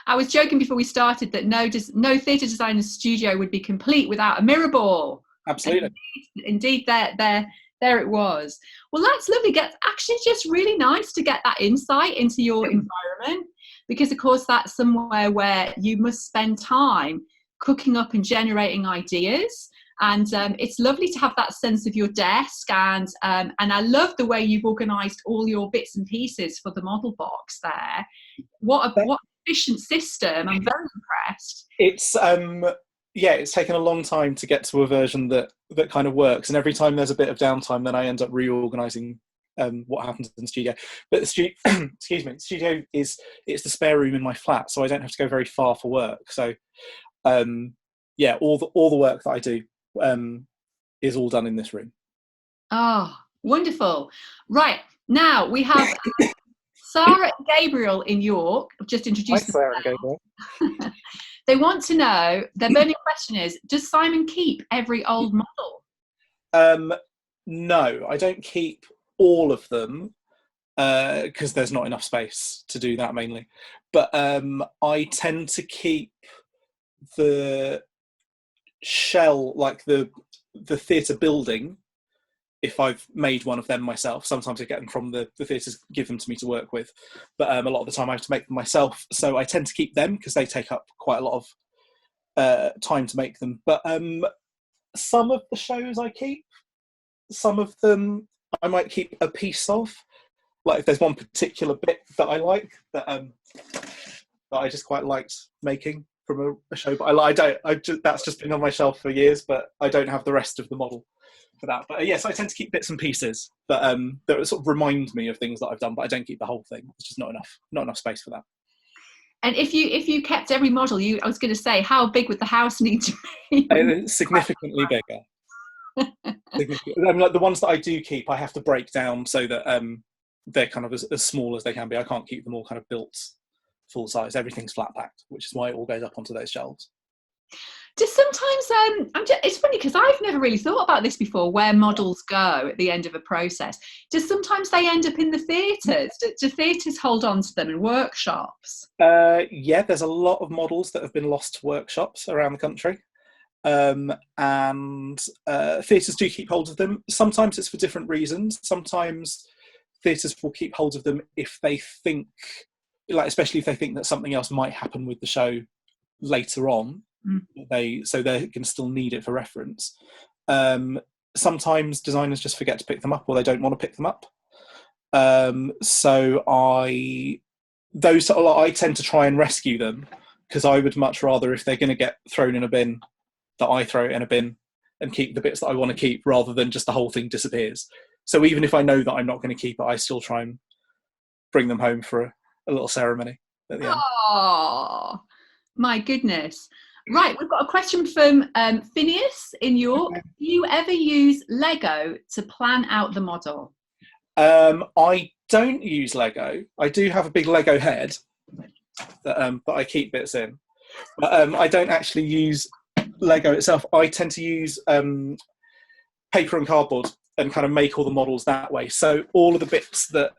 I was joking before we started that no theatre designer studio would be complete without a mirror ball. Absolutely. Indeed, there it was. Well, that's lovely. It's actually just really nice to get that insight into your environment, because of course that's somewhere where you must spend time cooking up and generating ideas. And it's lovely to have that sense of your desk, and I love the way you've organised all your bits and pieces for the model box there. What efficient system! I'm very impressed. It's it's taken a long time to get to a version that kind of works, and every time there's a bit of downtime, then I end up reorganising what happens in the studio. But the studio, excuse me, the studio it's the spare room in my flat, so I don't have to go very far for work. So all the work that I do is all done in this room. Oh, wonderful. Right, now we have Sarah and Gabriel in York. I've just introduced them. Sarah and Gabriel. They want to know, their burning question is, does Simon keep every old model? No, I don't keep all of them because there's not enough space to do that mainly. But I tend to keep the shell, like the theatre building, if I've made one of them myself. Sometimes I get them from the theatres, give them to me to work with, but a lot of the time I have to make them myself, so I tend to keep them because they take up quite a lot of time to make them. But some of the shows I keep, some of them I might keep a piece of, like if there's one particular bit that I like that I just quite liked making from a show, but that's just been on my shelf for years, but I don't have the rest of the model for that. But yes, I tend to keep bits and pieces that sort of remind me of things that I've done, but I don't keep the whole thing. It's just not enough space for that. And if you kept every model, I was going to say, how big would the house need to be? Significantly bigger. Like the ones that I do keep, I have to break down so that they're kind of as small as they can be. I can't keep them all kind of built full size. Everything's flat packed, which is why it all goes up onto those shelves. Just sometimes, it's funny because I've never really thought about this before, where models go at the end of a process. Just sometimes they end up in the theatres. Do theatres hold on to them in workshops? There's a lot of models that have been lost to workshops around the country. And theatres do keep hold of them. Sometimes it's for different reasons. Sometimes theatres will keep hold of them if they think, like especially if they think that something else might happen with the show later on. They can still need it for reference. Sometimes designers just forget to pick them up, or they don't want to pick them up. So I tend to try and rescue them, because I would much rather, if they're going to get thrown in a bin, that I throw it in a bin and keep the bits that I want to keep, rather than just the whole thing disappears. So even if I know that I'm not going to keep it, I still try and bring them home for a little ceremony at the end. Oh, my goodness. Right, we've got a question from Phineas in York. Do you ever use Lego to plan out the model? I don't use Lego. I do have a big Lego head that I keep bits in. But I don't actually use Lego itself. I tend to use paper and cardboard and kind of make all the models that way. So all of the bits that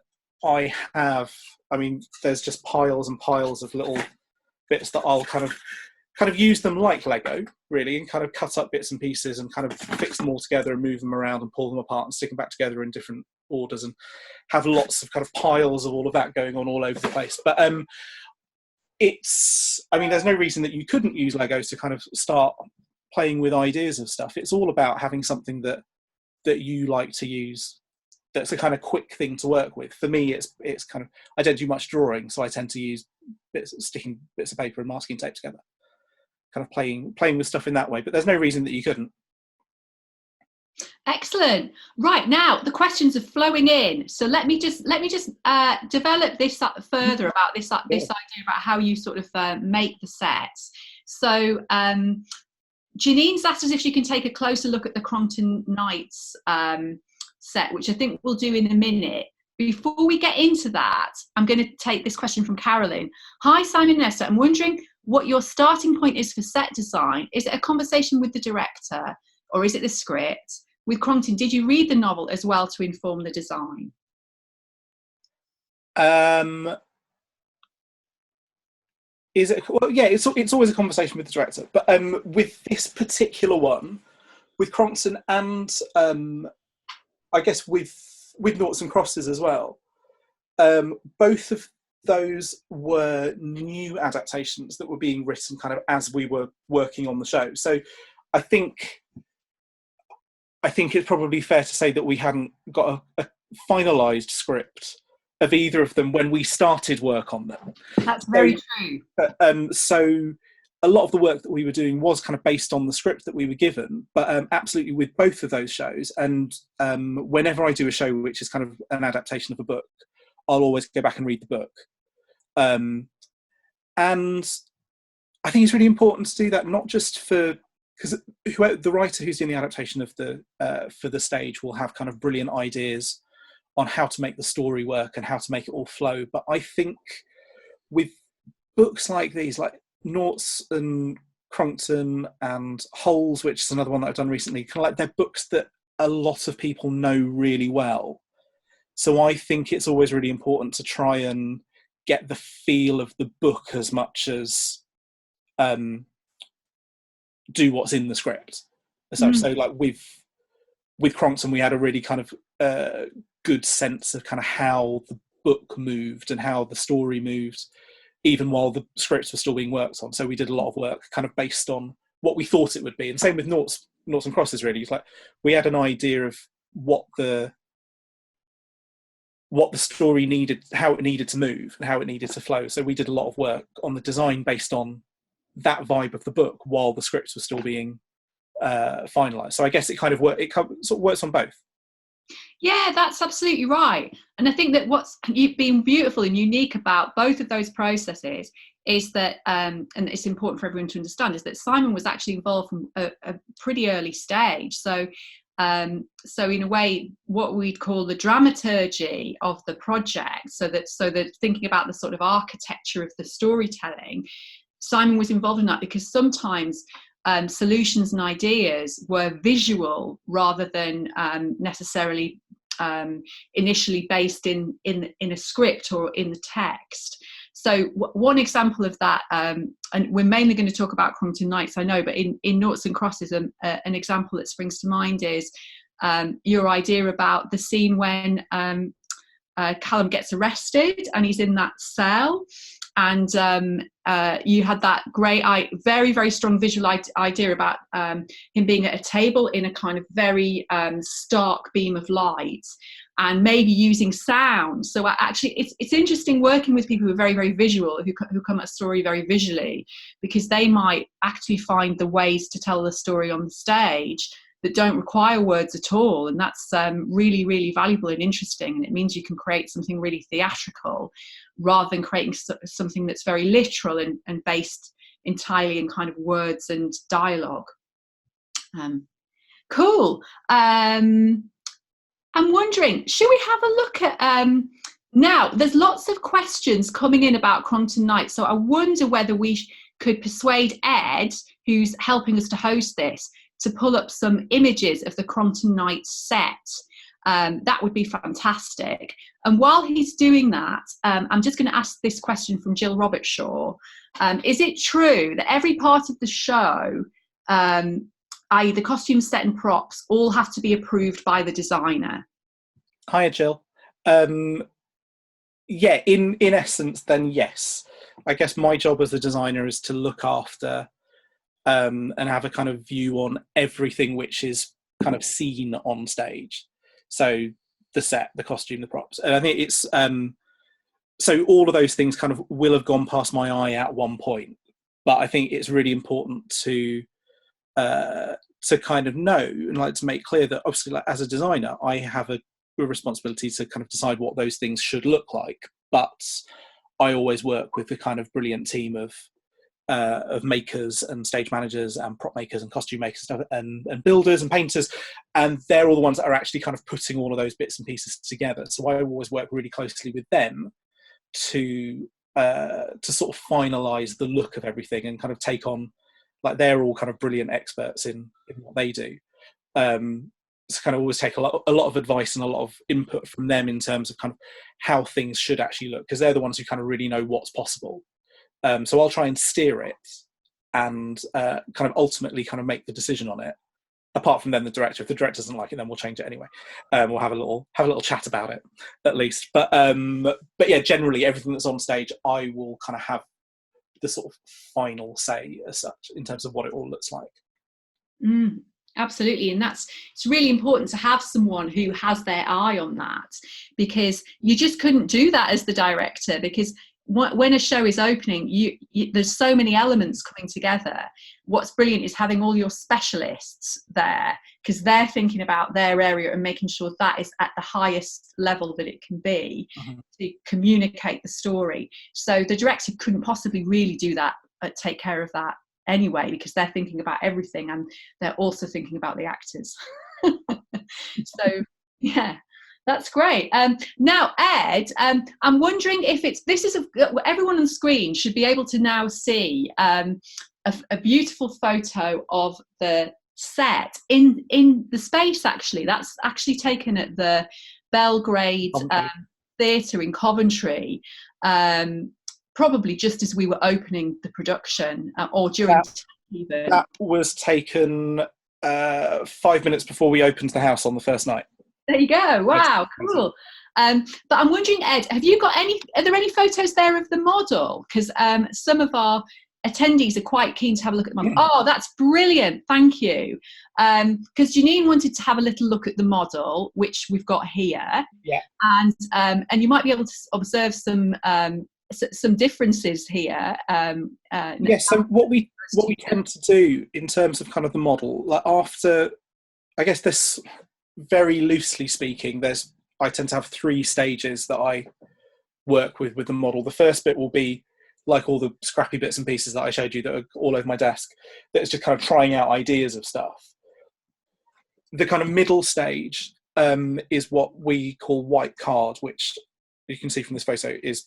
I have, I mean, there's just piles and piles of little bits that I'll kind of use them like Lego, really, and kind of cut up bits and pieces and kind of fix them all together and move them around and pull them apart and stick them back together in different orders, and have lots of kind of piles of all of that going on all over the place. But there's no reason that you couldn't use Legos to kind of start playing with ideas of stuff. It's all about having something that you like to use, that's a kind of quick thing to work with. For me, it's kind of, I don't do much drawing, so I tend to use sticking bits of paper and masking tape together, kind of playing with stuff in that way. But there's no reason that you couldn't. Excellent. Right, now the questions are flowing in, so let me just develop this further about this idea about how you sort of make the sets. So Janine's asked us if she can take a closer look at the Crongton Knights set, which I think we'll do in a minute. Before we get into that, I'm going to take this question from Carolyn. Hi, Simon and Esther. I'm wondering what your starting point is for set design. Is it a conversation with the director, or is it the script? With Crongton, did you read the novel as well to inform the design? Is it? Well, yeah, it's always a conversation with the director. But with this particular one, with Crongton and I guess with Noughts and Crosses as well, both of those were new adaptations that were being written kind of as we were working on the show. So I think it's probably fair to say that we hadn't got a finalised script of either of them when we started work on them. That's very true. So a lot of the work that we were doing was kind of based on the script that we were given, but absolutely with both of those shows. And whenever I do a show which is kind of an adaptation of a book, I'll always go back and read the book. And I think it's really important to do that, not just because the writer who's doing the adaptation of for the stage will have kind of brilliant ideas on how to make the story work and how to make it all flow. But I think with books like these, like Noughts and Crongton and Holes, which is another one that I've done recently, kind of like they're books that a lot of people know really well. So I think it's always really important to try and get the feel of the book as much as do what's in the script. So like with Crongton, we had a really kind of good sense of kind of how the book moved and how the story moved, even while the scripts were still being worked on. So we did a lot of work kind of based on what we thought it would be. And same with Noughts and Crosses, really. It's like we had an idea of what the story needed, how it needed to move and how it needed to flow. So we did a lot of work on the design based on that vibe of the book while the scripts were still being finalised. So I guess it sort of works on both. Yeah, that's absolutely right. And I think that what's been beautiful and unique about both of those processes is that, and it's important for everyone to understand, is that Simon was actually involved from a pretty early stage. So in a way, what we'd call the dramaturgy of the project, so that thinking about the sort of architecture of the storytelling, Simon was involved in that because sometimes solutions and ideas were visual rather than necessarily initially based in a script or in the text. So one example of that, and we're mainly going to talk about Crongton Knights, I know, but in Noughts and Crosses, an example that springs to mind is your idea about the scene when Callum gets arrested and he's in that cell. And you had that great, very, very strong visual idea about him being at a table in a kind of very stark beam of light, and maybe using sound. So actually, it's interesting working with people who are very, very visual, who come at a story very visually, because they might actually find the ways to tell the story on the stage that don't require words at all. And that's really, really valuable and interesting. And it means you can create something really theatrical rather than creating something that's very literal and based entirely in kind of words and dialogue. Cool. I'm wondering, should we have a look at, now there's lots of questions coming in about Crongton Knights. So I wonder whether we could persuade Ed, who's helping us to host this, to pull up some images of the Crongton Knights set. That would be fantastic. And while he's doing that, I'm just going to ask this question from Jill Robertshaw. Is it true that every part of the show, i.e. the costumes, set and props, all have to be approved by the designer? Hiya, Jill. Yeah, in essence, then yes. I guess my job as a designer is to look after and have a kind of view on everything which is kind of seen on stage. So the set, the costume, the props. And I think it's, so all of those things kind of will have gone past my eye at one point. But I think it's really important to kind of know and like to make clear that obviously, like, as a designer, I have a responsibility to kind of decide what those things should look like. But I always work with the kind of brilliant team of makers and stage managers and prop makers and costume makers and builders and painters, and they're all the ones that are actually kind of putting all of those bits and pieces together. So I always work really closely with them to sort of finalize the look of everything and kind of take on, like, they're all kind of brilliant experts in what they do. So kind of always take a lot of advice and a lot of input from them in terms of kind of how things should actually look, because they're the ones who kind of really know what's possible. So I'll try and steer it and kind of ultimately kind of make the decision on it. Apart from then the director, if the director doesn't like it, then we'll change it anyway. We'll have a little chat about it at least. But yeah, generally everything that's on stage, I will kind of have the sort of final say as such in terms of what it all looks like. Absolutely, and it's really important to have someone who has their eye on that, because you just couldn't do that as the director, because when a show is opening, there's so many elements coming together. What's brilliant is having all your specialists there, because they're thinking about their area and making sure that is at the highest level that it can be to communicate the story. So the director couldn't possibly really do that, take care of that anyway, because they're thinking about everything and they're also thinking about the actors. So yeah, that's great. Now, Ed, I'm wondering if everyone on the screen should be able to now see a beautiful photo of the set in the space. Actually, that's actually taken at the Belgrade Theatre in Coventry. Probably just as we were opening the production, or during even. That was taken 5 minutes before we opened the house on the first night. There you go. Wow, cool. But I'm wondering, Ed, are there any photos there of the model? Because some of our attendees are quite keen to have a look at the model. Oh, that's brilliant. Thank you. Because Janine wanted to have a little look at the model, which we've got here. Yeah. And you might be able to observe some differences here. So what we tend to do in terms of kind of the model, like after, I guess this, very loosely speaking, I tend to have 3 stages that I work with the model. The first bit will be like all the scrappy bits and pieces that I showed you that are all over my desk, that's just kind of trying out ideas of stuff. The kind of middle stage is what we call white card, which you can see from this photo is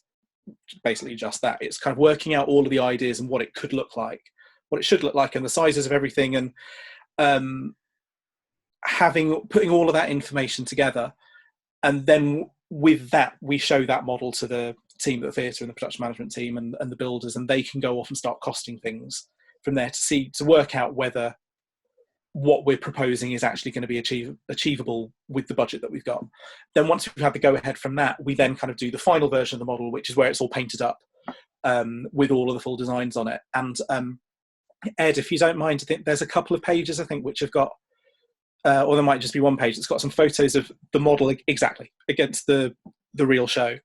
basically just that. It's kind of working out all of the ideas and what it could look like, what it should look like, and the sizes of everything, and putting all of that information together. And then with that, we show that model to the team at the theatre and the production management team and the builders, and they can go off and start costing things from there to work out whether what we're proposing is actually going to be achievable with the budget that we've got. Then once we've had the go-ahead from that, we then kind of do the final version of the model, which is where it's all painted up with all of the full designs on it. And Ed, if you don't mind, I think there's a couple of pages, I think, which have got, or there might just be one page that's got some photos of the model exactly against the real show.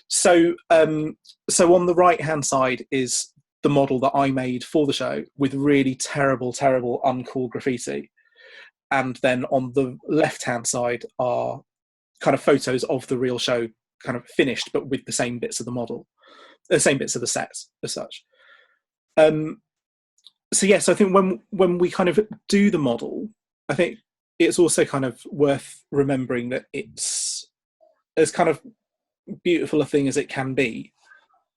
So on the right-hand side is the model that I made for the show with really terrible, uncool graffiti. And then on the left-hand side are kind of photos of the real show kind of finished, but with the same bits of the model, the same bits of the sets as such. So yes, I think when we kind of do the model, I think it's also kind of worth remembering that it's as kind of beautiful a thing as it can be.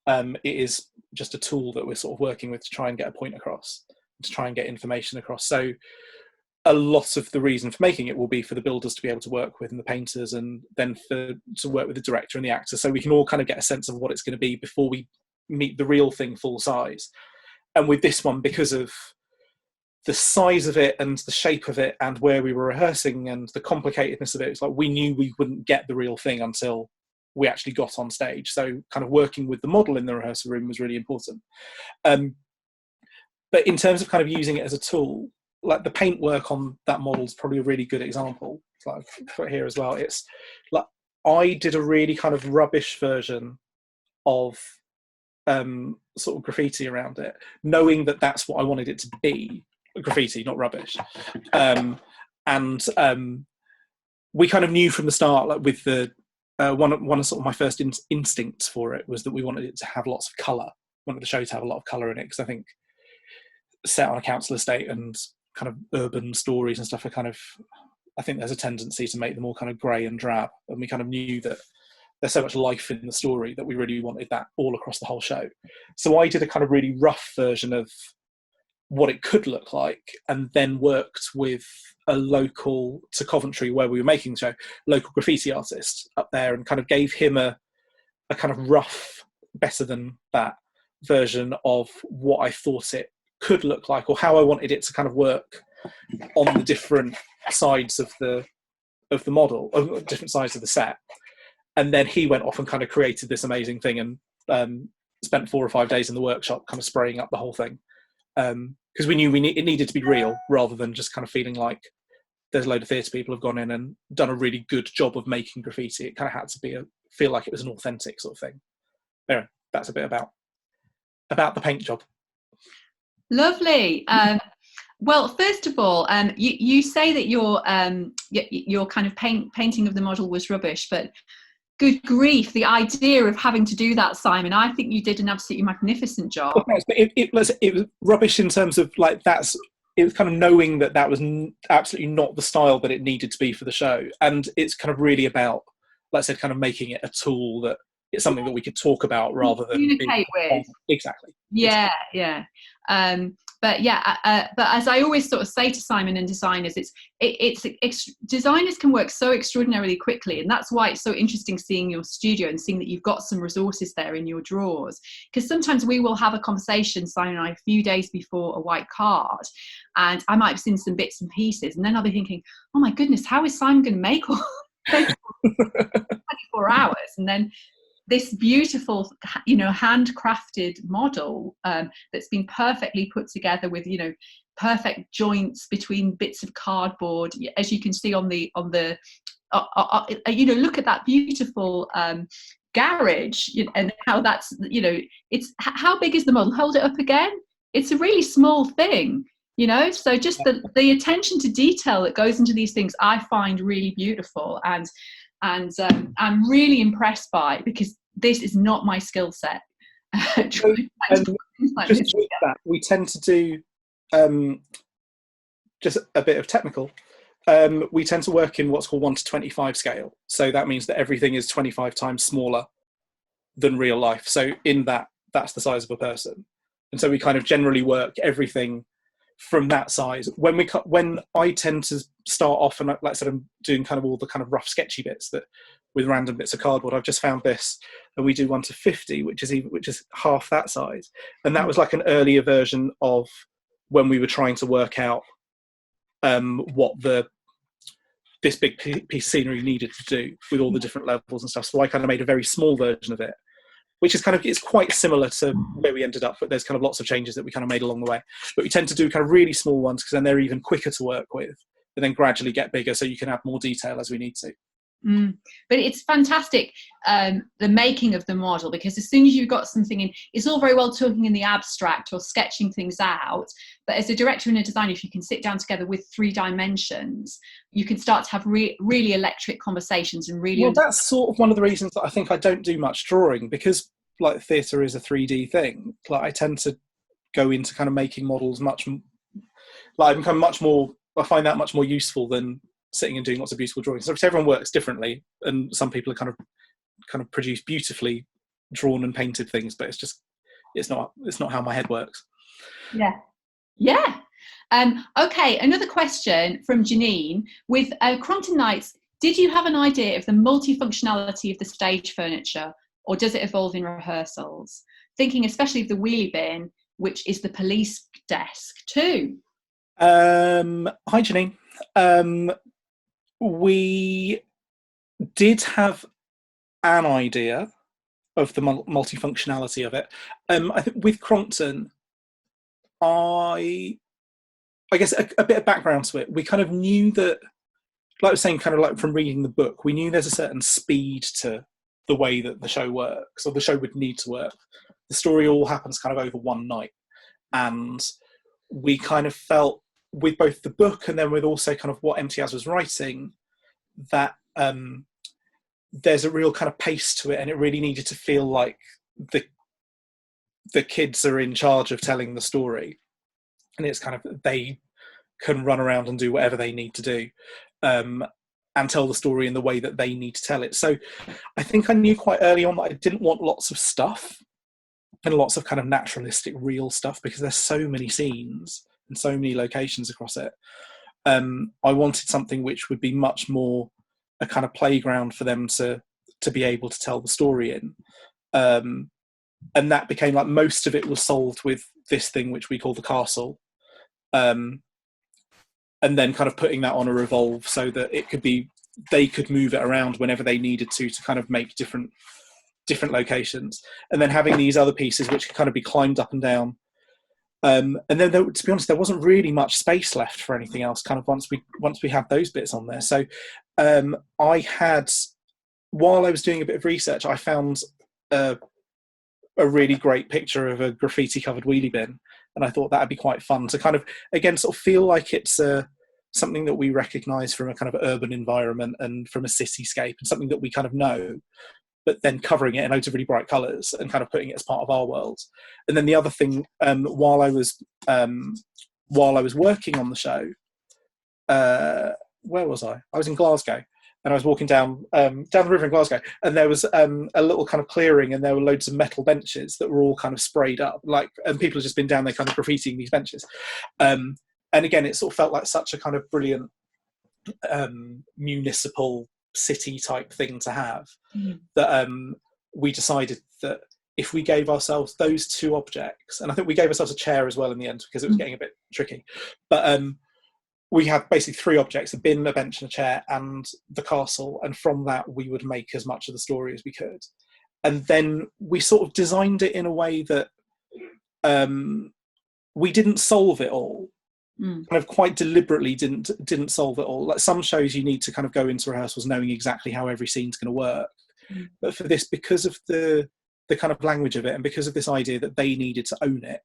It is just a tool that we're sort of working with to try and get a point across, to try and get information across. So a lot of the reason for making it will be for the builders to be able to work with and the painters, and then to work with the director and the actor, so we can all kind of get a sense of what it's going to be before we meet the real thing full size. And with this one, because of the size of it and the shape of it and where we were rehearsing and the complicatedness of it, it's like we knew we wouldn't get the real thing until we actually got on stage. So kind of working with the model in the rehearsal room was really important. But in terms of kind of using it as a tool, like the paint work on that model is probably a really good example. It's like I've put here as well. It's like I did a really kind of rubbish version of sort of graffiti around it, knowing that that's what I wanted it to be. Graffiti, not rubbish. And we kind of knew from the start, like with the one of sort of my first instincts for it was that we wanted it to have lots of colour. Wanted the show to have a lot of colour in it, because I think set on a council estate and kind of urban stories and stuff are kind of, I think there's a tendency to make them all kind of grey and drab, and we kind of knew that there's so much life in the story that we really wanted that all across the whole show. So I did a kind of really rough version of what it could look like, and then worked with a local, to Coventry where we were making the show, local graffiti artist up there, and kind of gave him a kind of rough, better than that, version of what I thought it could look like, or how I wanted it to kind of work on the different sides of the model, of different sides of the set. And then he went off and kind of created this amazing thing, and spent 4 or 5 days in the workshop kind of spraying up the whole thing, because we knew it needed to be real, rather than just kind of feeling like there's a load of theatre people have gone in and done a really good job of making graffiti. It kind of had to feel like it was an authentic sort of thing. Anyway, that's a bit about the paint job. Lovely. Well, first of all, you say that your kind of painting of the model was rubbish, but good grief, the idea of having to do that, Simon, I think you did an absolutely magnificent job. Well, thanks, but it was rubbish in terms of like it was kind of knowing that was absolutely not the style that it needed to be for the show, and it's kind of really about, like I said, kind of making it a tool that it's something that we could talk about rather than communicate with. Exactly. Yeah, yeah. But as I always sort of say to Simon and designers, designers can work so extraordinarily quickly, and that's why it's so interesting seeing your studio and seeing that you've got some resources there in your drawers. Because sometimes we will have a conversation, Simon and I, a few days before a white card, and I might have seen some bits and pieces, and then I'll be thinking, oh my goodness, how is Simon going to make all 24 hours? And then this beautiful, handcrafted model that's been perfectly put together with, perfect joints between bits of cardboard, as you can see on the look at that beautiful garage, and how that's, it's, how big is the model? Hold it up again. It's a really small thing, so just the attention to detail that goes into these things, I find really beautiful, and I'm really impressed by it, because this is not my skill set. Just with that, we tend to do just a bit of technical. We tend to work in what's called 1:25 scale. So that means that everything is 25 times smaller than real life. So in that's the size of a person. And so we kind of generally work everything from that size. When I tend to start off, and like I said, I'm doing kind of all the kind of rough sketchy bits that with random bits of cardboard. I've just found this, and we do 1:50, which is half that size. And that was like an earlier version of when we were trying to work out what this big piece of scenery needed to do with all the different levels and stuff. So I kind of made a very small version of it, which is it's quite similar to where we ended up, but there's kind of lots of changes that we kind of made along the way. But we tend to do kind of really small ones, because then they're even quicker to work with, and then gradually get bigger, so you can add more detail as we need to. But it's fantastic, the making of the model, because as soon as you've got something in, it's all very well talking in the abstract or sketching things out, but as a director and a designer, if you can sit down together with 3 dimensions, you can start to have really electric conversations and really... Well, that's sort of one of the reasons that I think I don't do much drawing, because like theatre is a 3D thing. Like I tend to go into kind of making models I find that much more useful than sitting and doing lots of beautiful drawings. So everyone works differently, and some people are kind of produce beautifully drawn and painted things, but it's not how my head works. Yeah. Okay, another question from Janine. With Crongton Knights, did you have an idea of the multifunctionality of the stage furniture, or does it evolve in rehearsals? Thinking especially of the wheelie bin, which is the police desk too. Hi, Janine. We did have an idea of the multifunctionality of it. I think with Crongton, I guess a bit of background to it. We kind of knew that, like I was saying, kind of like from reading the book, we knew there's a certain speed to the way that the show works, or the show would need to work. The story all happens kind of over one night, and we kind of felt with both the book and then with also kind of what MTAS was writing, that there's a real kind of pace to it, and it really needed to feel like the kids are in charge of telling the story, and it's kind of they can run around and do whatever they need to do, and tell the story in the way that they need to tell it. So I think I knew quite early on that I didn't want lots of stuff and lots of kind of naturalistic real stuff, because there's so many scenes and so many locations across it. I wanted something which would be much more a kind of playground for them to be able to tell the story in. and that became like most of it was solved with this thing which we call the castle, and then kind of putting that on a revolve so that it could be, they could move it around whenever they needed to kind of make different locations, and then having these other pieces which could kind of be climbed up and down. And then, to be honest, there wasn't really much space left for anything else. Kind of once we had those bits on there. So I had, while I was doing a bit of research, I found a really great picture of a graffiti-covered wheelie bin, and I thought that'd be quite fun to kind of, again, sort of feel like it's something that we recognise from a kind of urban environment and from a cityscape, and something that we kind of know, but then covering it in loads of really bright colours and kind of putting it as part of our world. And then the other thing, while I was working on the show, where was I? I was in Glasgow, and I was walking down the river in Glasgow, and there was a little kind of clearing, and there were loads of metal benches that were all kind of sprayed up, and people had just been down there kind of graffitiing these benches. And again, it sort of felt like such a kind of brilliant municipal city type thing to have, that we decided that if we gave ourselves those two objects, and I think we gave ourselves a chair as well in the end because it was getting a bit tricky, but we had basically three objects: a bin, a bench and a chair, and the castle, and from that we would make as much of the story as we could. And then we sort of designed it in a way that we didn't solve it all, kind of quite deliberately didn't solve it all. Like some shows, you need to kind of go into rehearsals knowing exactly how every scene's going to work. But for this, because of the kind of language of it, and because of this idea that they needed to own it,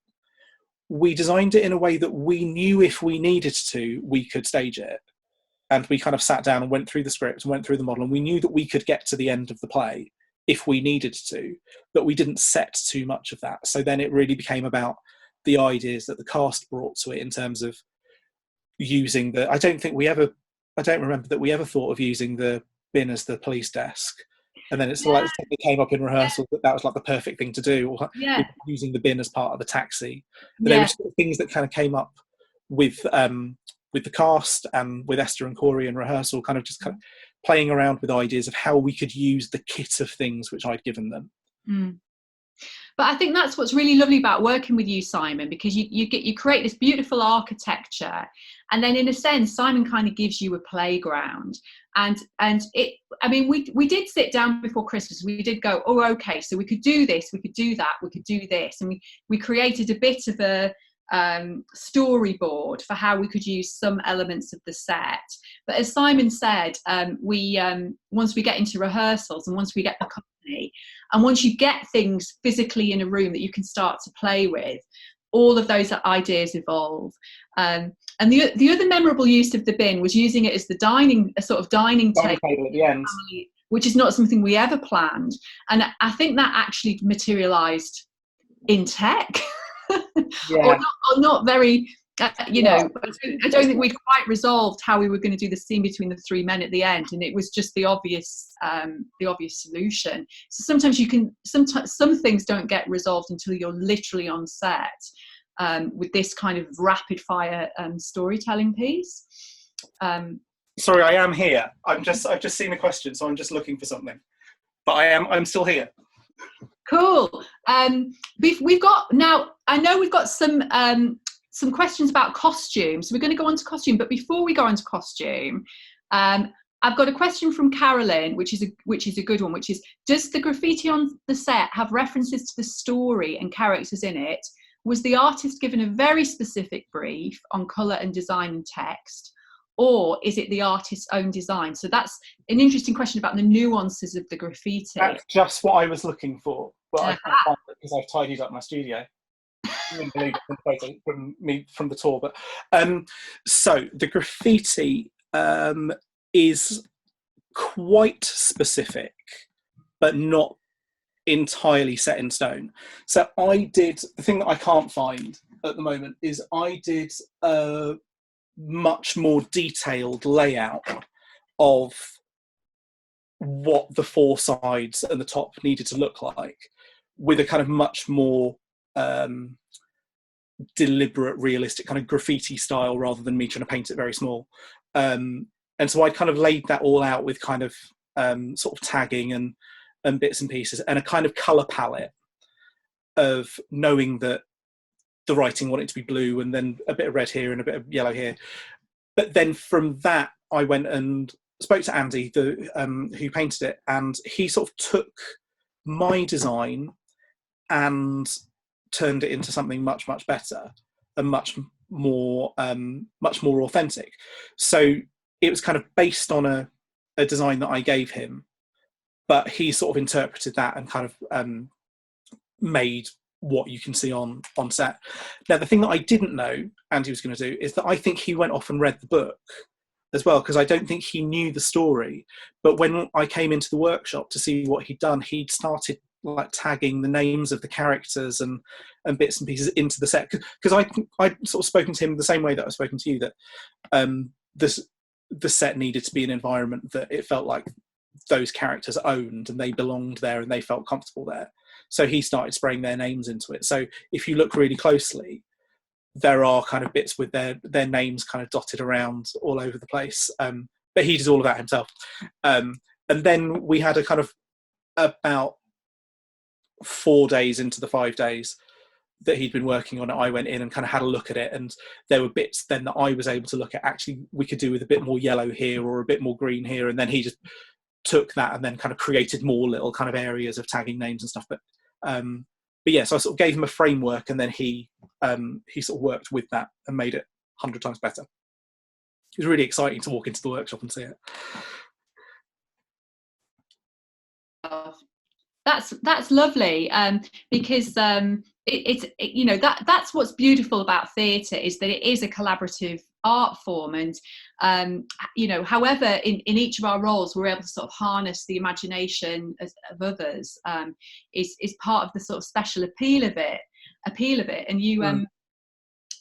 we designed it in a way that we knew if we needed to, we could stage it. And we kind of sat down and went through the script and went through the model, and we knew that we could get to the end of the play if we needed to, but we didn't set too much of that. So then it really became about the ideas that the cast brought to it in terms of using the, I don't remember that we ever thought of using the bin as the police desk. And then it's like it came up in rehearsal that was like the perfect thing to do, or using the bin as part of the taxi. But there were sort of things that kind of came up with the cast and with Esther and Corey in rehearsal, kind of playing around with ideas of how we could use the kit of things which I'd given them. But I think that's what's really lovely about working with you, Simon, because you create this beautiful architecture, and then in a sense Simon kind of gives you a playground. And it, I mean, we did sit down before Christmas, we did go, oh okay, so we could do this, we could do that, we could do this, and we created a bit of a storyboard for how we could use some elements of the set. But as Simon said, we once we get into rehearsals and once we get the company, and once you get things physically in a room that you can start to play with, all of those ideas evolve. And the other memorable use of the bin was using it as a sort of dining table at the end, which is not something we ever planned. And I think that actually materialised in tech. or not very, I don't think we'd quite resolved how we were going to do the scene between the three men at the end, and it was just the obvious solution. So sometimes some things don't get resolved until you're literally on set with this kind of rapid fire storytelling piece. Sorry, I am here. I've just seen a question, so I'm just looking for something. But I'm still here. Cool. We've got now. I know we've got some questions about costume, so we're going to go on to costume. But before we go on to costume, I've got a question from Carolyn, which is a good one. Which is, does the graffiti on the set have references to the story and characters in it? Was the artist given a very specific brief on colour and design and text, or is it the artist's own design? So that's an interesting question about the nuances of the graffiti. That's just what I was looking for, but I can't find it because I've tidied up my studio. You wouldn't believe it from the tour. But so the graffiti is quite specific, but not entirely set in stone. So the thing that I can't find at the moment is I did a much more detailed layout of what the four sides and the top needed to look like, with a kind of much more deliberate, realistic kind of graffiti style, rather than me trying to paint it very small. And so I kind of laid that all out with kind of sort of tagging and bits and pieces, and a kind of colour palette. of knowing that the writing wanted to be blue, and then a bit of red here and a bit of yellow here. But then from that, I went and spoke to Andy, who painted it, and he sort of took my design and turned it into something much, much better and much more authentic. So it was kind of based on a design that I gave him, but he sort of interpreted that and kind of made what you can see on set. Now, the thing that I didn't know Andy was going to do is that I think he went off and read the book as well, because I don't think he knew the story. But when I came into the workshop to see what he'd done, he'd started like tagging the names of the characters and bits and pieces into the set, because I'd sort of spoken to him the same way that I've spoken to you, that the set needed to be an environment that it felt like those characters owned and they belonged there and they felt comfortable there. So he started spraying their names into it. So if you look really closely, there are kind of bits with their names kind of dotted around all over the place. But he did all of that himself. And then we had a kind of about 4 days into the 5 days that he'd been working on it, I went in and kind of had a look at it, and there were bits then that I was able to look at, actually we could do with a bit more yellow here or a bit more green here, and then he just took that and then kind of created more little kind of areas of tagging names and stuff. But yeah, so I sort of gave him a framework, and then he sort of worked with that and made it 100 times better. It was really exciting to walk into the workshop and see it. That's lovely, because that's what's beautiful about theatre, is that it is a collaborative art form, and however in each of our roles we're able to sort of harness the imagination of others, is part of the sort of special appeal of it. And you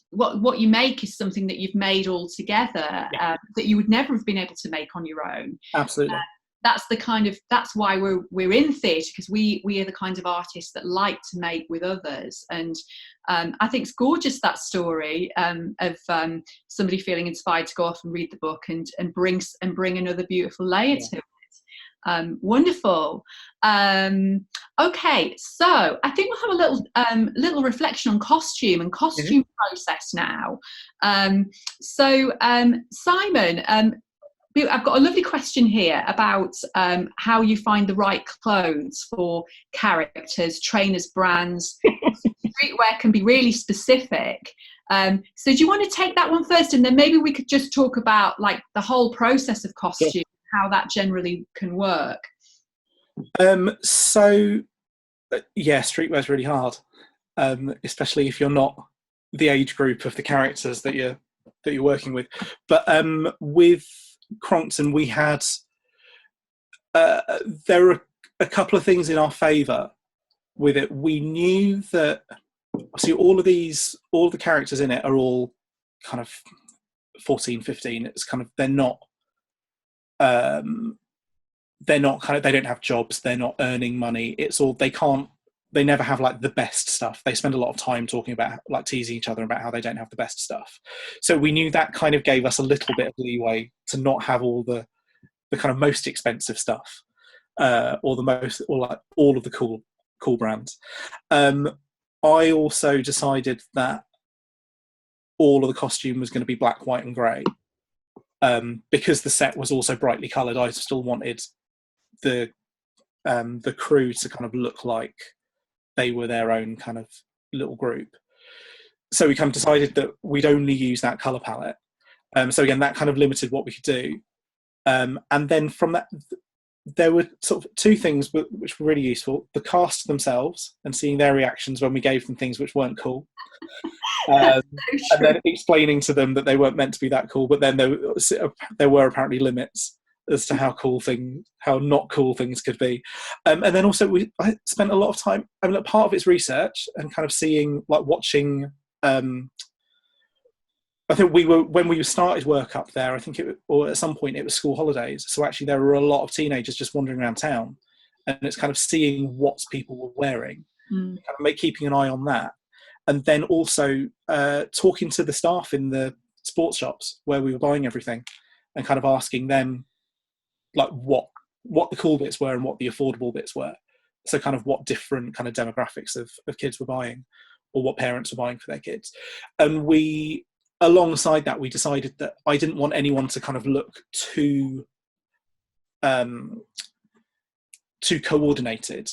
what you make is something that you've made all together, that you would never have been able to make on your own. Absolutely. That's why we're in theatre, because we are the kind of artists that like to make with others. And I think it's gorgeous, that story of somebody feeling inspired to go off and read the book and bring another beautiful layer to it. Wonderful. Okay, so I think we'll have a little reflection on costume and costume process now. So Simon, I've got a lovely question here about how you find the right clothes for characters, trainers, brands. Streetwear can be really specific. So do you want to take that one first, and then maybe we could just talk about like the whole process of costume, how that generally can work? So yeah, streetwear is really hard, especially if you're not the age group of the characters that you're working with. But with Crongton, we had there are a couple of things in our favour with it. We knew that, see, all of the characters in it are all kind of 14, 15. It's kind of they're not kind of, they don't have jobs, they're not earning money. It's all, they never have like the best stuff. They spend a lot of time talking about, like, teasing each other about how they don't have the best stuff. So we knew that kind of gave us a little bit of leeway to not have all the kind of most expensive stuff, or like all of the cool brands. I also decided that all of the costume was going to be black, white, and grey, because the set was also brightly coloured. I still wanted the crew to kind of look like they were their own kind of little group. So we kind of decided that we'd only use that colour palette. So again, that kind of limited what we could do. And then from that, there were sort of two things which were really useful: the cast themselves and seeing their reactions when we gave them things which weren't cool, and then explaining to them that they weren't meant to be that cool. But then there were apparently limits as to how not cool things could be. And then also I spent a lot of time, I mean, part of it's research and kind of seeing, like, watching, I think when we started work up there, I think or at some point it was school holidays. So actually there were a lot of teenagers just wandering around town, and it's kind of seeing what people were wearing, kind of keeping an eye on that. And then also talking to the staff in the sports shops where we were buying everything, and kind of asking them, like, what the cool bits were and what the affordable bits were, so kind of what different kind of demographics of kids were buying, or what parents were buying for their kids. And we, alongside that, we decided that I didn't want anyone to kind of look too coordinated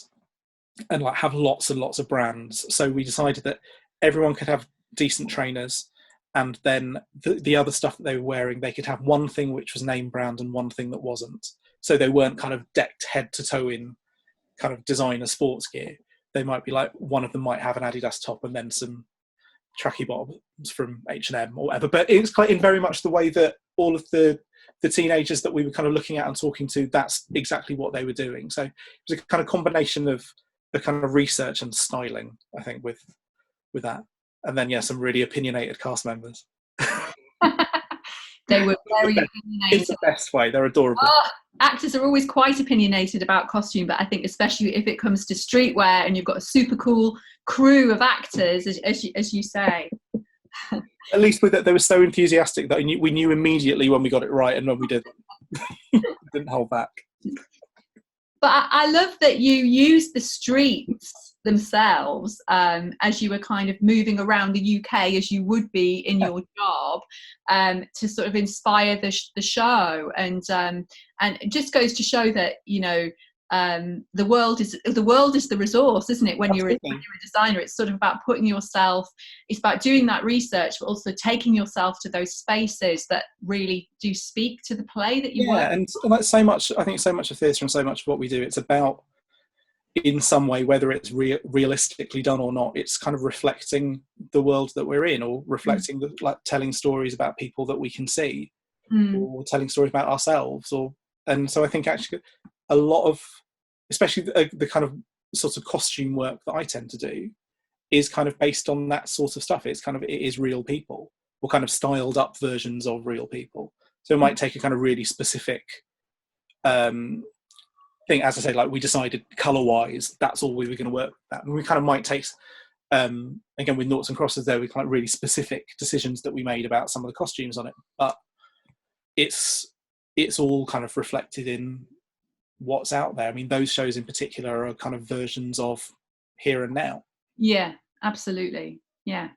and like have lots and lots of brands. So we decided that everyone could have decent trainers, and then the other stuff that they were wearing, they could have one thing which was name brand and one thing that wasn't. So they weren't kind of decked head to toe in kind of designer sports gear. They might be like, one of them might have an Adidas top and then some tracky bottoms from H&M or whatever. But it's quite in very much the way that all of the teenagers that we were kind of looking at and talking to, that's exactly what they were doing. So it was a kind of combination of the kind of research and styling, I think, with that. And then, yeah, some really opinionated cast members. They were very in opinionated. the best way. They're adorable. Oh, actors are always quite opinionated about costume, but I think especially if it comes to streetwear and you've got a super cool crew of actors, as you say. At least with it, they were so enthusiastic that we knew immediately when we got it right and when we didn't. Didn't hold back. But I love that you used the streets themselves as you were kind of moving around the UK, as you would be in your job, to sort of inspire the show. And it just goes to show that, you know, the world is the resource, isn't it? When you're a designer, it's sort of about putting yourself, it's about doing that research, but also taking yourself to those spaces that really do speak to the play that you work. And that's so much. I think so much of theatre and so much of what we do, it's about, in some way, whether it's realistically done or not, it's kind of reflecting the world that we're in, or reflecting like telling stories about people that we can see, or telling stories about ourselves, and so I think actually a lot of, especially the kind of sort of costume work that I tend to do, is kind of based on that sort of stuff. It is real people, or kind of styled up versions of real people. So it might take a kind of really specific thing, as I say, like we decided colour wise that's all we were going to work with that, and we kind of might take again with Noughts and Crosses, there were kind of really specific decisions that we made about some of the costumes on it, but it's all kind of reflected in what's out there. I mean, those shows in particular are kind of versions of here and now. Yeah, absolutely. Yeah.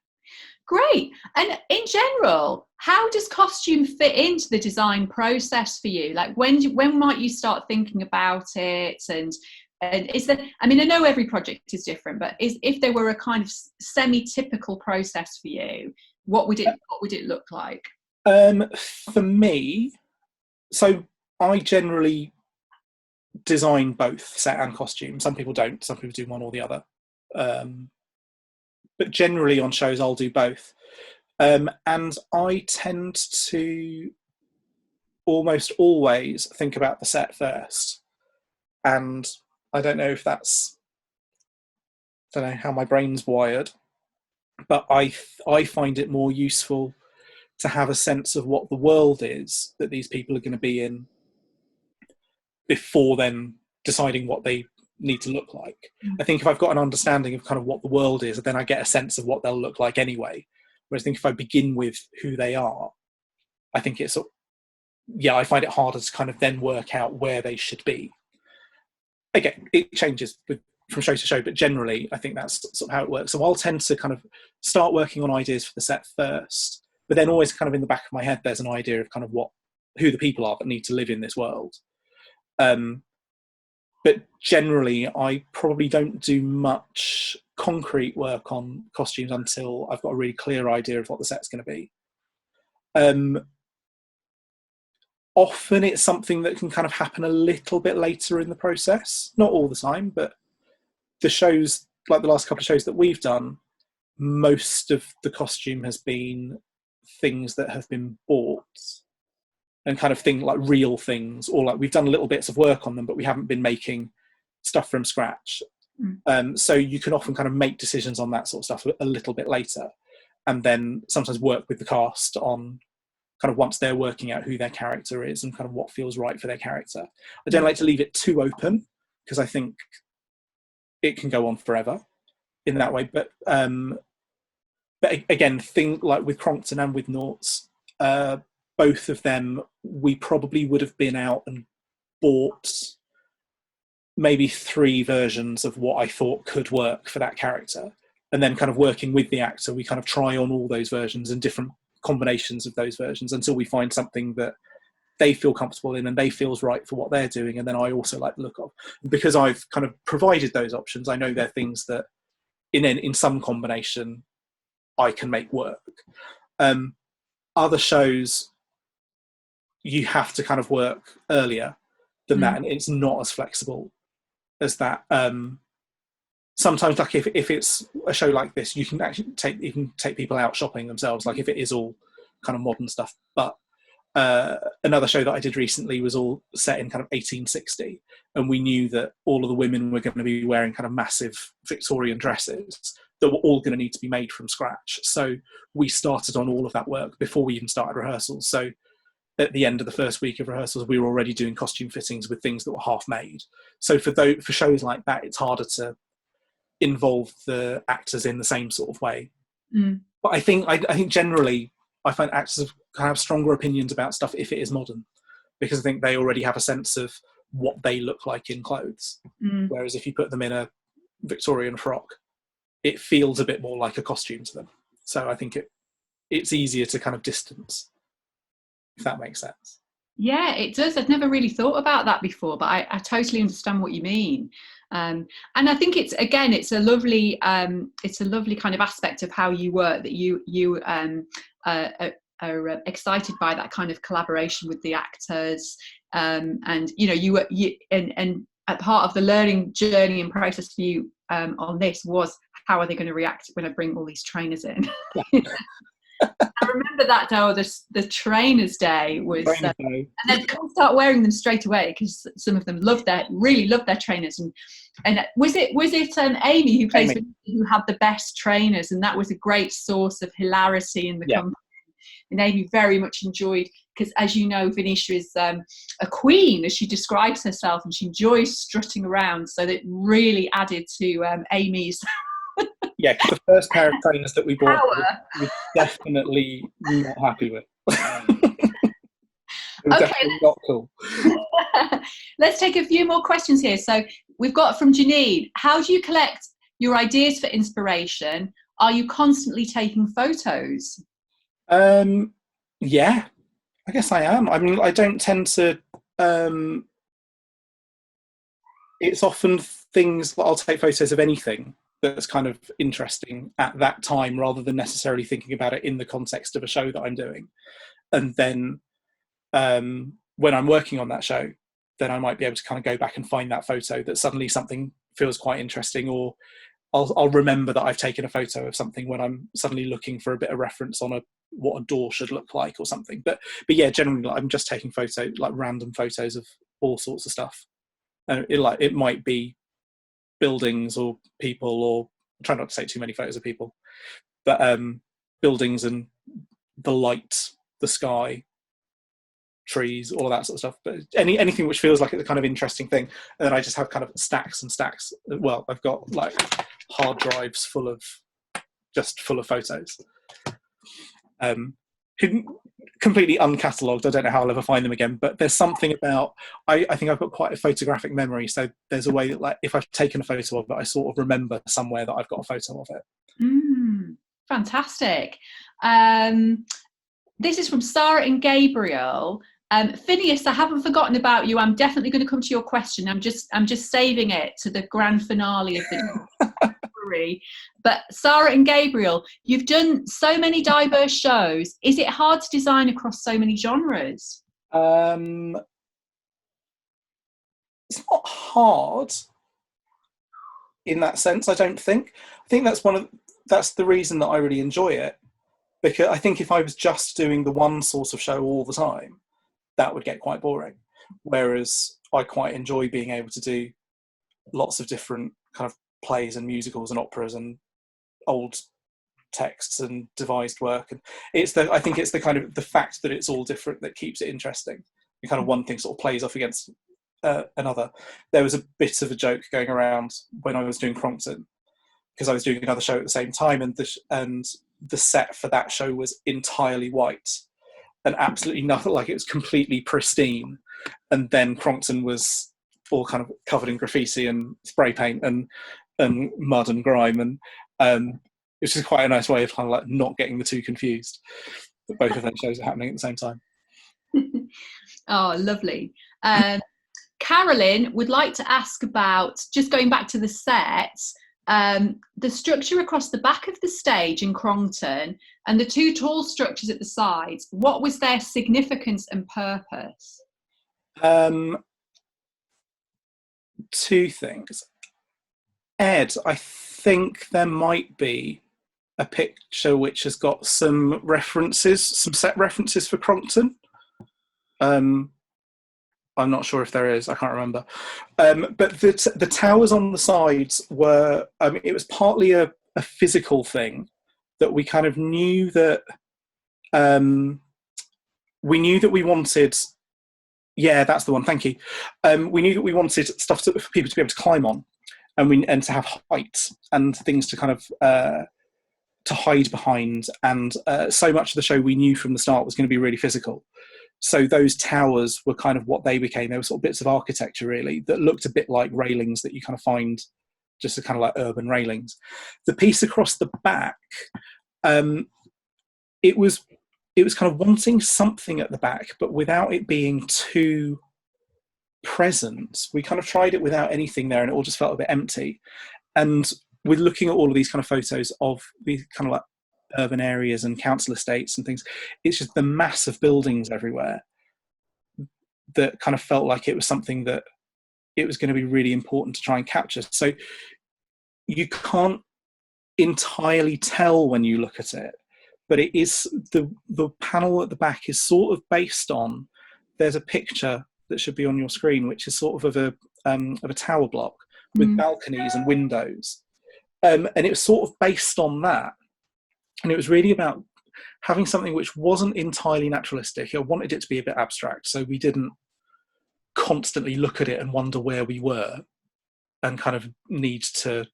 Great. And in general, how does costume fit into the design process for you? Like when might you start thinking about it? And is there, I mean, I know every project is different, but if there were a kind of semi-typical process for you, what would it look like? For me, so I generally design both set and costume. Some people don't. Some people do one or the other. But generally on shows, I'll do both. And I tend to almost always think about the set first. And I don't know if that's, I don't know how my brain's wired, but I find it more useful to have a sense of what the world is that these people are going to be in before then deciding what they need to look like. I think if I've got an understanding of kind of what the world is, then I get a sense of what they'll look like anyway. Whereas I think if I begin with who they are, I think it's, I find it harder to kind of then work out where they should be. Again, it changes from show to show, but generally I think that's sort of how it works. So I'll tend to kind of start working on ideas for the set first, but then always kind of in the back of my head there's an idea of kind of who the people are that need to live in this world. But generally, I probably don't do much concrete work on costumes until I've got a really clear idea of what the set's going to be. Often it's something that can kind of happen a little bit later in the process. Not all the time, but the shows, like the last couple of shows that we've done, most of the costume has been things that have been bought, and kind of thing like real things, or like we've done little bits of work on them, but we haven't been making stuff from scratch. So you can often kind of make decisions on that sort of stuff a little bit later, and then sometimes work with the cast on kind of once they're working out who their character is and kind of what feels right for their character. I don't like to leave it too open because I think it can go on forever in that way. But again, thing like with Crongton and with Noughts, both of them, we probably would have been out and bought maybe 3 versions of what I thought could work for that character. And then kind of working with the actor, we kind of try on all those versions and different combinations of those versions until we find something that they feel comfortable in and they feels right for what they're doing. And then I also like the look of. Because I've kind of provided those options, I know they're things that in some combination I can make work. Other shows, you have to kind of work earlier than that, and it's not as flexible as that. Sometimes, like if it's a show like this, you can actually take people out shopping themselves, like if it is all kind of modern stuff. But another show that I did recently was all set in kind of 1860, and we knew that all of the women were going to be wearing kind of massive Victorian dresses that were all going to need to be made from scratch. So we started on all of that work before we even started rehearsals. So at the end of the first week of rehearsals, we were already doing costume fittings with things that were half made. So for shows like that, it's harder to involve the actors in the same sort of way. But I think generally I find actors have stronger opinions about stuff if it is modern, because I think they already have a sense of what they look like in clothes. Whereas if you put them in a Victorian frock, it feels a bit more like a costume to them. So I think it's easier to kind of distance, if that makes sense. Yeah, it does. I've never really thought about that before, but I totally understand what you mean. And I think it's a lovely kind of aspect of how you work, that you are excited by that kind of collaboration with the actors, and at part of the learning journey and process for you on this was, how are they going to react when I bring all these trainers in? I remember that day, the trainers' day was, and then can't start wearing them straight away because some of them really loved their trainers. And was it Amy who plays who had the best trainers, and that was a great source of hilarity in the company. And Amy very much enjoyed, because as you know, Venetia is a queen, as she describes herself, and she enjoys strutting around. So that really added to Amy's. Yeah, because the first pair of trainers that we bought, we're definitely not happy with. It was definitely not cool. Let's take a few more questions here. So we've got from Janine: how do you collect your ideas for inspiration? Are you constantly taking photos? Yeah, I guess I am. I mean, I don't tend to. It's often things that I'll take photos of anything that's kind of interesting at that time, rather than necessarily thinking about it in the context of a show that I'm doing. And then when I'm working on that show, then I might be able to kind of go back and find that photo that suddenly something feels quite interesting, or I'll remember that I've taken a photo of something when I'm suddenly looking for a bit of reference on what a door should look like or something. But yeah, generally I'm just taking random photos of all sorts of stuff. It might be buildings or people, or try not to take too many photos of people, but buildings and the light, the sky, trees, all of that sort of stuff. But anything which feels like it's a kind of interesting thing. And then I just have kind of stacks and stacks. Well, I've got like hard drives full of photos, completely uncatalogued. I don't know how I'll ever find them again, but there's something about, I think I've got quite a photographic memory, so there's a way that, like, if I've taken a photo of it, I sort of remember somewhere that I've got a photo of it. Fantastic. This is from Sarah and Gabriel. Phineas, I haven't forgotten about you. I'm definitely going to come to your question. I'm just saving it to the grand finale of the story. But Sarah and Gabriel, you've done so many diverse shows. Is it hard to design across so many genres? It's not hard in that sense, I don't think. I think that's the reason that I really enjoy it. Because I think if I was just doing the one sort of show all the time, that would get quite boring. Whereas I quite enjoy being able to do lots of different kind of plays and musicals and operas and old texts and devised work. And I think it's the kind of the fact that it's all different that keeps it interesting. And kind of one thing sort of plays off against another. There was a bit of a joke going around when I was doing Crongton, because I was doing another show at the same time, and the set for that show was entirely white and absolutely nothing, like it was completely pristine. And then Crongton was all kind of covered in graffiti and spray paint and mud and grime, and it's just quite a nice way of kind of like not getting the two confused. That both of those shows are happening at the same time. Oh, lovely. Carolyn would like to ask about, just going back to the sets, the structure across the back of the stage in Crongton and the two tall structures at the sides. What was their significance and purpose? Two things. Ed, I think there might be a picture which has got some references, some set references for Crongton. I'm not sure if there is, I can't remember. But the towers on the sides were, it was partly a physical thing that we kind of knew that, we wanted, yeah, that's the one, thank you. We knew that we wanted stuff for people to be able to climb on, and to have height and things to kind of, to hide behind. And so much of the show we knew from the start was going to be really physical. So those towers were kind of what they became. They were sort of bits of architecture, really, that looked a bit like railings that you kind of find, just a kind of like urban railings. The piece across the back, it was kind of wanting something at the back, but without it being too present. We kind of tried it without anything there, and it all just felt a bit empty. And we're looking at all of these kind of photos of these kind of like urban areas and council estates and things. It's just the massive buildings everywhere that kind of felt like it was something that it was going to be really important to try and capture. So you can't entirely tell when you look at it, but it is the panel at the back is sort of based on, there's a picture that should be on your screen, which is sort of a tower block with balconies and windows. And it was sort of based on that. And it was really about having something which wasn't entirely naturalistic. I wanted it to be a bit abstract, so we didn't constantly look at it and wonder where we were and kind of need to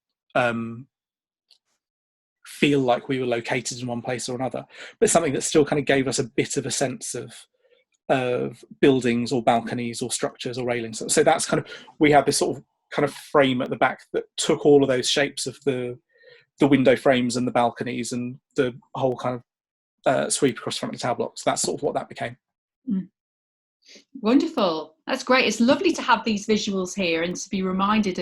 feel like we were located in one place or another, but something that still kind of gave us a bit of a sense of buildings or balconies or structures or railings. So that's kind of, we had this sort of kind of frame at the back that took all of those shapes of the window frames and the balconies and the whole kind of sweep across the front of the tower blocks. That's sort of what that became. Wonderful. That's great. It's lovely to have these visuals here and to be reminded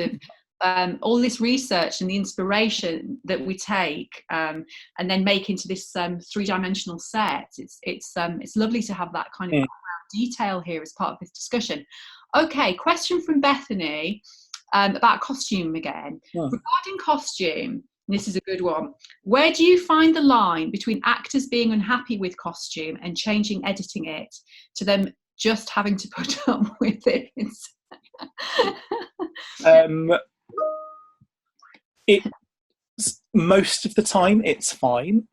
of all this research and the inspiration that we take and then make into this three-dimensional set. It's lovely to have that kind of detail here as part of this discussion. Okay, question from Bethany about costume again. Regarding costume, this is a good one. Where do you find the line between actors being unhappy with costume and changing, editing it, to them just having to put up with it? Most of the time it's fine.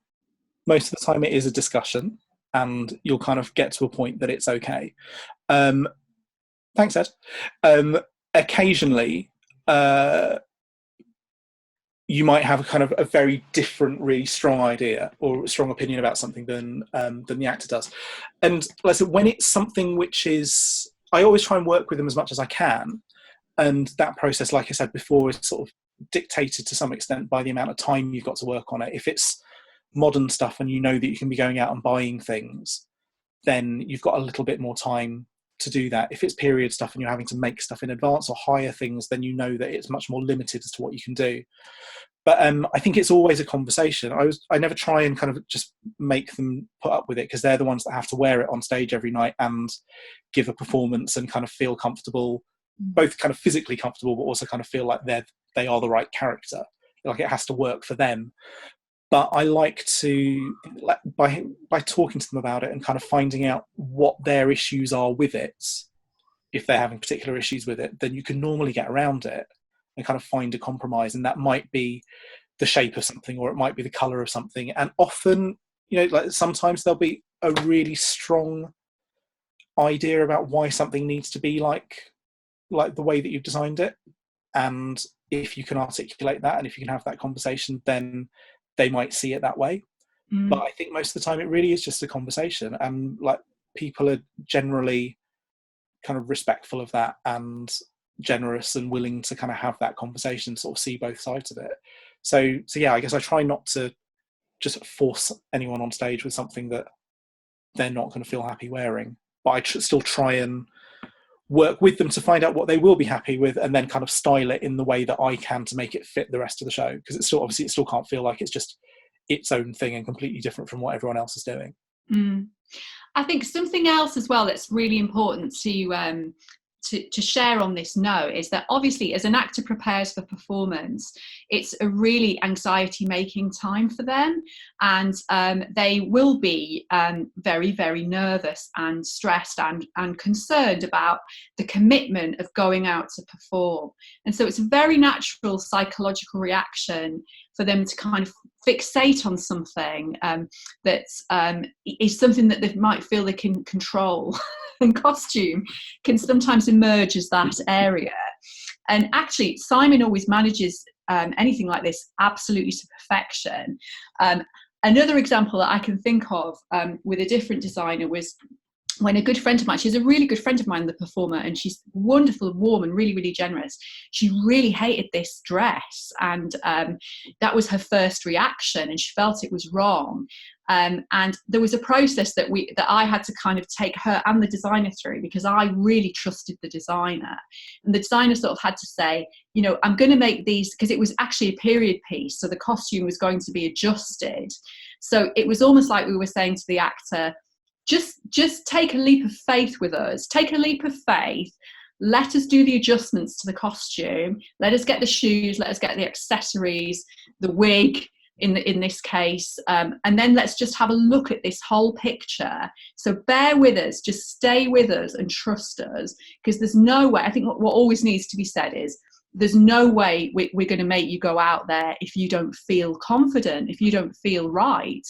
Most of the time it is a discussion and you'll kind of get to a point that it's okay. Thanks, Ed. Occasionally, you might have a kind of a very different, really strong idea or a strong opinion about something than the actor does. And like I said, when it's something which is, I always try and work with them as much as I can. And that process, like I said before, is sort of dictated to some extent by the amount of time you've got to work on it. If it's modern stuff and you know that you can be going out and buying things, then you've got a little bit more time to do that. If it's period stuff and you're having to make stuff in advance or hire things, then you know that it's much more limited as to what you can do. But I think it's always a conversation. I never try and kind of just make them put up with it, because they're the ones that have to wear it on stage every night and give a performance and kind of feel comfortable, both kind of physically comfortable, but also kind of feel like they are the right character. Like it has to work for them. But I like to, by talking to them about it and kind of finding out what their issues are with it, if they're having particular issues with it, then you can normally get around it and kind of find a compromise. And that might be the shape of something, or it might be the colour of something. And often, you know, like sometimes there'll be a really strong idea about why something needs to be like the way that you've designed it. And if you can articulate that and if you can have that conversation, then they might see it that way. But I think most of the time it really is just a conversation, and like people are generally kind of respectful of that and generous and willing to kind of have that conversation, sort of see both sides of it. So yeah, I guess I try not to just force anyone on stage with something that they're not going to feel happy wearing, but I still try and work with them to find out what they will be happy with, and then kind of style it in the way that I can to make it fit the rest of the show, because it's still, obviously it still can't feel like it's just its own thing and completely different from what everyone else is doing. I think something else as well that's really important to share on this note is that obviously as an actor prepares for performance, it's a really anxiety making time for them, and they will be very, very nervous and stressed and concerned about the commitment of going out to perform. And so it's a very natural psychological reaction for them to kind of fixate on something that is something that they might feel they can control. And costume can sometimes emerge as that area. And actually, Simon always manages anything like this absolutely to perfection. Another example that I can think of with a different designer was when a good friend of mine, she's a really good friend of mine, the performer, and she's wonderful, warm, and really, really generous. She really hated this dress, and that was her first reaction, and she felt it was wrong. And there was a process that I had to kind of take her and the designer through, because I really trusted the designer. And the designer sort of had to say, you know, I'm going to make these, because it was actually a period piece, so the costume was going to be adjusted. So it was almost like we were saying to the actor, just take a leap of faith with us. Take a leap of faith. Let us do the adjustments to the costume. Let us get the shoes. Let us get the accessories, the wig in this case, and then let's just have a look at this whole picture. So bear with us. Just stay with us and trust us, because there's no way. I think what always needs to be said is, there's no way we're going to make you go out there if you don't feel confident, if you don't feel right.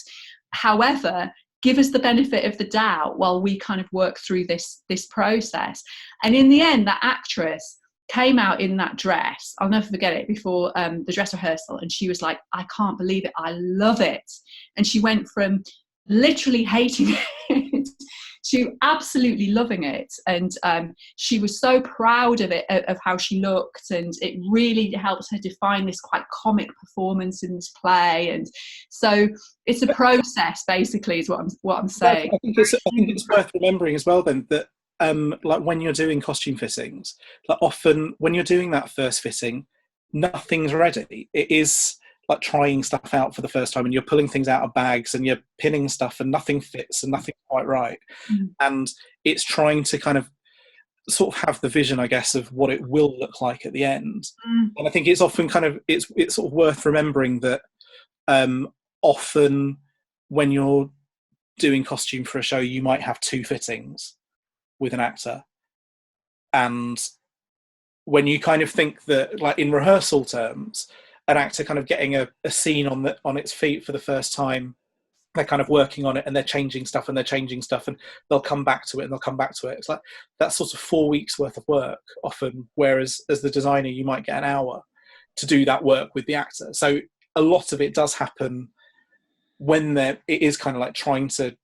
However, give us the benefit of the doubt while we kind of work through this process. And in the end, that actress came out in that dress. I'll never forget it, before the dress rehearsal, and she was like, I can't believe it, I love it. And she went from literally hating it to absolutely loving it. And she was so proud of it, of how she looked, and it really helped her define this quite comic performance in this play. And so it's a process, basically, is what I'm saying. I think it's worth remembering as well then that like when you're doing costume fittings, like often when you're doing that first fitting, nothing's ready. It is like trying stuff out for the first time, and you're pulling things out of bags and you're pinning stuff and nothing fits and nothing's quite right. And it's trying to kind of sort of have the vision, I guess, of what it will look like at the end. And I think it's often kind of it's sort of worth remembering that often when you're doing costume for a show, you might have 2 fittings with an actor, and when you kind of think that, like in rehearsal terms, an actor kind of getting a scene on its feet for the first time, they're kind of working on it and they're changing stuff and they'll come back to it and they'll come back to it. It's like that's sort of 4 weeks worth of work often, whereas as the designer you might get an hour to do that work with the actor. So a lot of it does happen when it is kind of like trying to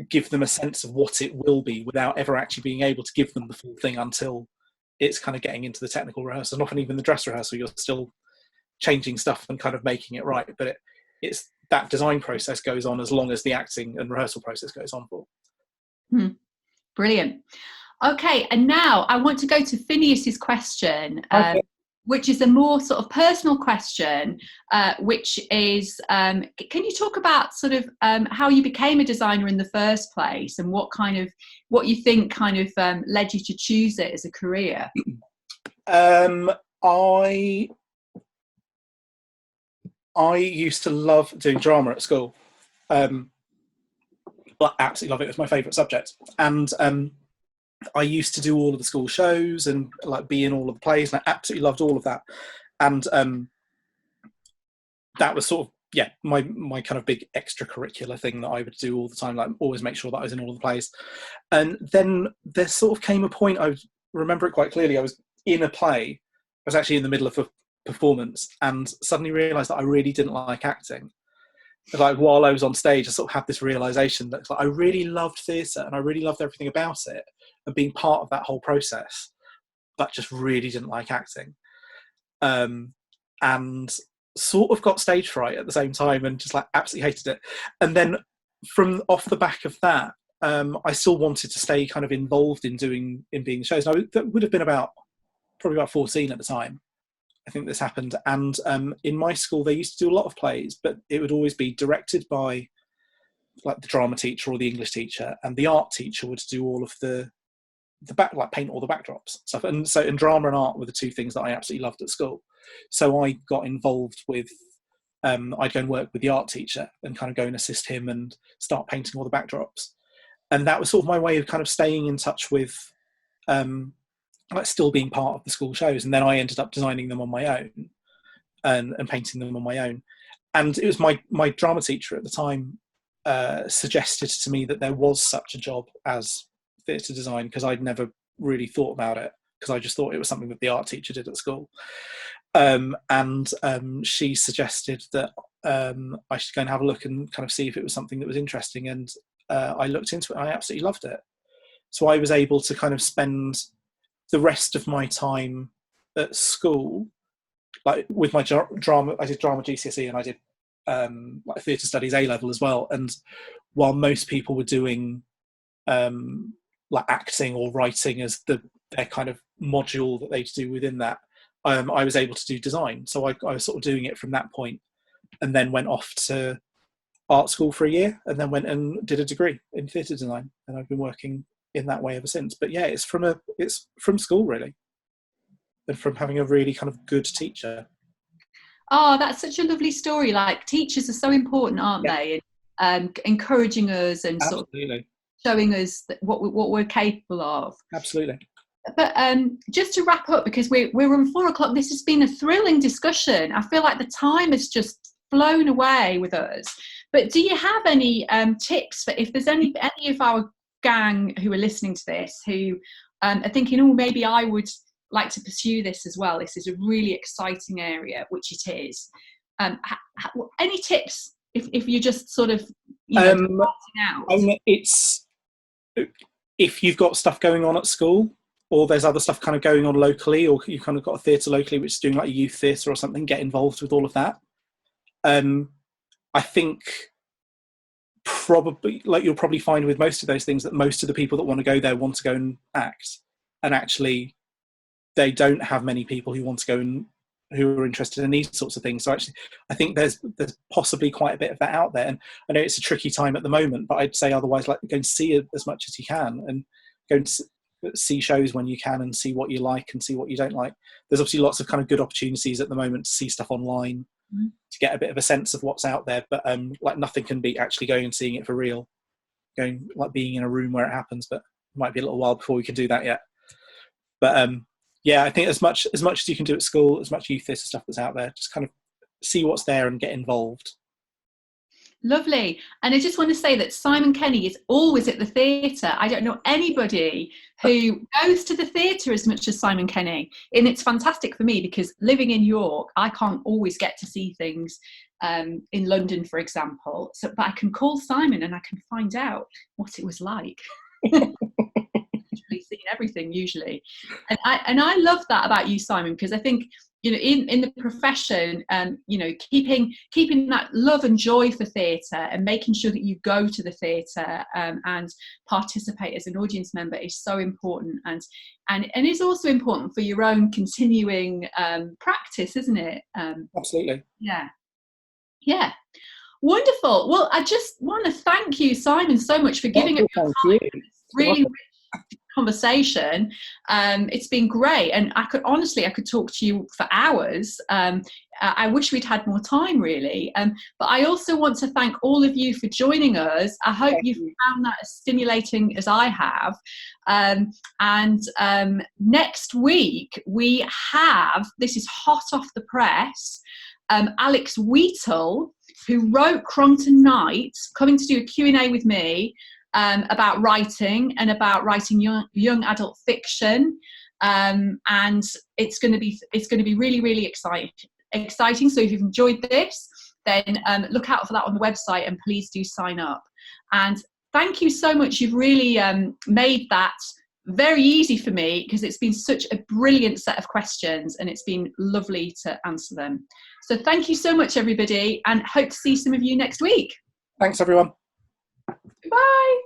give them a sense of what it will be without ever actually being able to give them the full thing until it's kind of getting into the technical rehearsal. And often even the dress rehearsal, you're still changing stuff and kind of making it right. But it's that design process goes on as long as the acting and rehearsal process goes on for. Brilliant. Okay, and now I want to go to Phineas's question, Okay. which is a more sort of personal question, which is, can you talk about sort of how you became a designer in the first place, and what you think kind of led you to choose it as a career? I used to love doing drama at school. But absolutely love it. It was my favourite subject. And I used to do all of the school shows and like be in all of the plays, and I absolutely loved all of that. And that was sort of my kind of big extracurricular thing that I would do all the time, like always make sure that I was in all of the plays. And then there sort of came a point, I remember it quite clearly, I was in a play, I was actually in the middle of a performance, and suddenly realised that I really didn't like acting. Like while I was on stage, I sort of had this realisation that like, I really loved theatre and I really loved everything about it and being part of that whole process. but just really didn't like acting, and sort of got stage fright at the same time, and just like absolutely hated it. And then from off the back of that, I still wanted to stay kind of involved in being shows. And that would have been probably about 14 at the time, I think this happened. And in my school, they used to do a lot of plays, but it would always be directed by like the drama teacher or the English teacher, and the art teacher would do all of the back, like paint all the backdrops stuff. And so, in drama and art were the two things that I absolutely loved at school. So I got involved with. I'd go and work with the art teacher and kind of go and assist him and start painting all the backdrops. And that was sort of my way of kind of staying in touch with, like still being part of the school shows. And then I ended up designing them on my own and painting them on my own. And it was my drama teacher at the time suggested to me that there was such a job as theatre design, because I'd never really thought about it, because I just thought it was something that the art teacher did at school. And she suggested that I should go and have a look and kind of see if it was something that was interesting. And I looked into it and I absolutely loved it. So I was able to kind of spend the rest of my time at school, like with my drama. I did drama GCSE and I did like theatre studies A level as well. And while most people were doing like acting or writing as their kind of module that they do within that, I was able to do design. So I was sort of doing it from that point, and then went off to art school for a year, and then went and did a degree in theatre design, and I've been working in that way ever since. But yeah, it's from school really, and from having a really kind of good teacher. Oh, that's such a lovely story. Like, teachers are so important, aren't they? And encouraging us and Absolutely. sort of showing us what we're capable of. Absolutely. But just to wrap up, because we're on 4 o'clock, this has been a thrilling discussion. I feel like the time has just flown away with us. But do you have any tips for if there's any of our gang who are listening to this who are thinking, oh, maybe I would like to pursue this as well. This is a really exciting area, which it is. Any tips if you're just sort of starting out? It's if you've got stuff going on at school, or there's other stuff kind of going on locally, or you've kind of got a theatre locally which is doing like a youth theatre or something, get involved with all of that. I think probably, like you'll probably find with most of those things, that most of the people that want to go there want to go and act, and actually they don't have many people who want to go and who are interested in these sorts of things. So actually, I think there's possibly quite a bit of that out there. And I know it's a tricky time at the moment, but I'd say otherwise, like, go and see it as much as you can, and go and see shows when you can, and see what you like and see what you don't like. There's obviously lots of kind of good opportunities at the moment to see stuff online, to get a bit of a sense of what's out there. But like, nothing can beat actually going and seeing it for real, going, like, being in a room where it happens. But it might be a little while before we can do that yet. But yeah, I think as much as you can do at school, as much youth theatre stuff that's out there, just kind of see what's there and get involved. Lovely. And I just want to say that Simon Kenny is always at the theatre. I don't know anybody who goes to the theatre as much as Simon Kenny. And it's fantastic for me, because living in York, I can't always get to see things in London, for example. But I can call Simon and I can find out what it was like. Seen everything usually, and I love that about you, Simon, because I think, in the profession, keeping that love and joy for theatre, and making sure that you go to the theatre and participate as an audience member is so important, and is also important for your own continuing practice, isn't it? Absolutely. Yeah. Wonderful. Well, I just want to thank you, Simon, so much for giving up your time. Really rich conversation. It's been great, and I could talk to you for hours. I wish we'd had more time, really. But I also want to thank all of you for joining us. I hope you found that as stimulating as I have. And next week we have, this is hot off the press, Alex Wheatle, who wrote Crongton Knights, coming to do a Q&A with me about writing, and about writing young adult fiction, and it's going to be really, really exciting. So if you've enjoyed this, then look out for that on the website, and please do sign up. And thank you so much. You've really made that very easy for me because it's been such a brilliant set of questions and it's been lovely to answer them. So thank you so much, everybody, and hope to see some of you next week. Thanks, everyone. Bye.